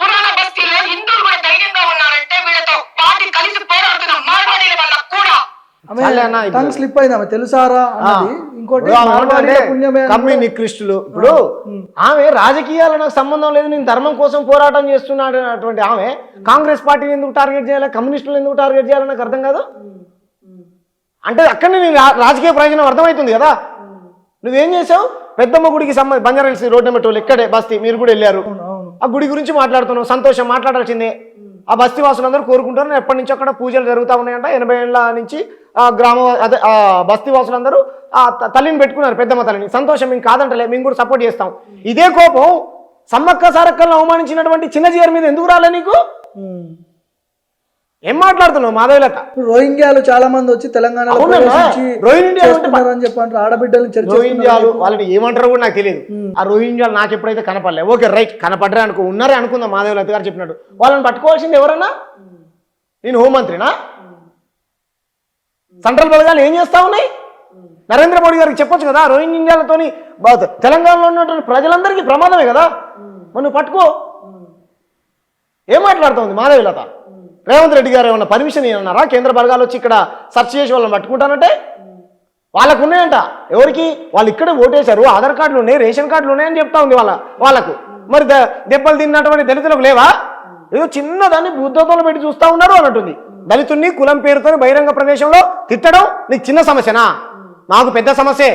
పురాణ బస్తీలో హిందువులు కూడా ధైర్యంగా ఉన్నారంటే వీళ్ళతో పార్టీ కలిసి పోరాడుతున్న మార్వాడీల వల్ల కూడా. టంగ్ స్లిప్ అయింది ఆమె తెలుసారా అన్నది. ఇంకోటి కమ్మి నికృష్టులు. ఇప్పుడు ఆమె రాజకీయాల నాకు సంబంధం లేదు, నేను ధర్మం కోసం పోరాటం చేస్తున్నాడు అటువంటి ఆమె కాంగ్రెస్ పార్టీని ఎందుకు టార్గెట్ చేయాలి, కమ్యూనిస్టులు ఎందుకు టార్గెట్ చేయాలని నాకు అర్థం కాదు. అంటే అక్కడనే నేను రాజకీయ ప్రయోజనం అర్థమవుతుంది కదా. నువ్వేం చేసావు, పెద్దమ్మ గుడికి సంబంధించి బంజారాహిల్స్ రోడ్ నెంబర్ 12 ఇక్కడే బస్తీ మీరు కూడా వెళ్ళారు, ఆ గుడి గురించి మాట్లాడుతున్నావు, సంతోషం, మాట్లాడాల్సిందే. ఆ బస్తీ వాసులందరూ కోరుకుంటారు, ఎప్పటి నుంచి అక్కడ పూజలు జరుగుతూ ఉన్నాయంట. 80 ఏళ్ళ నుంచి ఆ గ్రామ అదే ఆ బస్తీ వాసులందరూ ఆ తల్లిని పెట్టుకున్నారు, పెద్దమ్మ తల్లిని. సంతోషం, మేము కాదంటలే, మేము కూడా సపోర్ట్ చేస్తాం. ఇదే కోపం సమ్మక్క సారక్కలను అవమానించినటువంటి చిన్నజీఆర్ మీద ఎందుకు రాలే నీకు? ఏం మాట్లాడుతున్నావు మాధవిలత? రోహింగ్యాలు చాలా మంది వచ్చి తెలంగాణలో రోహింగ్యాలు వాళ్ళని ఏమంటారో కూడా నాకు తెలియదు. ఆ రోహింగ్యాలు నాకు ఎప్పుడైతే కనపడలే, ఓకే రైట్, కనపడరే అనుకో, ఉన్నారే అనుకుందాం. మాధవిలత గారు చెప్పినట్టు వాళ్ళని పట్టుకోవాల్సింది ఎవరన్నా? నేను హోంమంత్రినా? సెంట్రల్ బలగాలు ఏం చేస్తా ఉన్నాయి? నరేంద్ర మోడీ గారికి చెప్పొచ్చు కదా, రోహింగ్యాలతోని తెలంగాణలో ఉన్నటువంటి ప్రజలందరికీ ప్రమాదమే కదా, మనం పట్టుకో. ఏం మాట్లాడుతుంది మాధవిలత? రేవంత్ రెడ్డి గారు ఏమన్నా పర్మిషన్ ఇవ్వన్నారా కేంద్ర బలగాలు వచ్చి ఇక్కడ సెర్చ్ చేసి వాళ్ళని పట్టుకుంటానంటే? వాళ్ళకు ఉన్నాయంట. ఎవరికి? వాళ్ళు ఇక్కడే ఓటేశారు, ఆధార్ కార్డులు ఉన్నాయి, రేషన్ కార్డులు ఉన్నాయని చెప్తా ఉంది వాళ్ళకు. మరి దెబ్బలు తిన్నటువంటి దళితులకు లేవా? ఏదో చిన్నదాన్ని బుద్ధతోలు పెట్టి చూస్తూ ఉన్నారు అన్నట్టుంది. దళితుడిని కులం పేరుతో బహిరంగ ప్రదేశంలో తిట్టడం నీకు చిన్న సమస్యనా? నాకు పెద్ద సమస్యే.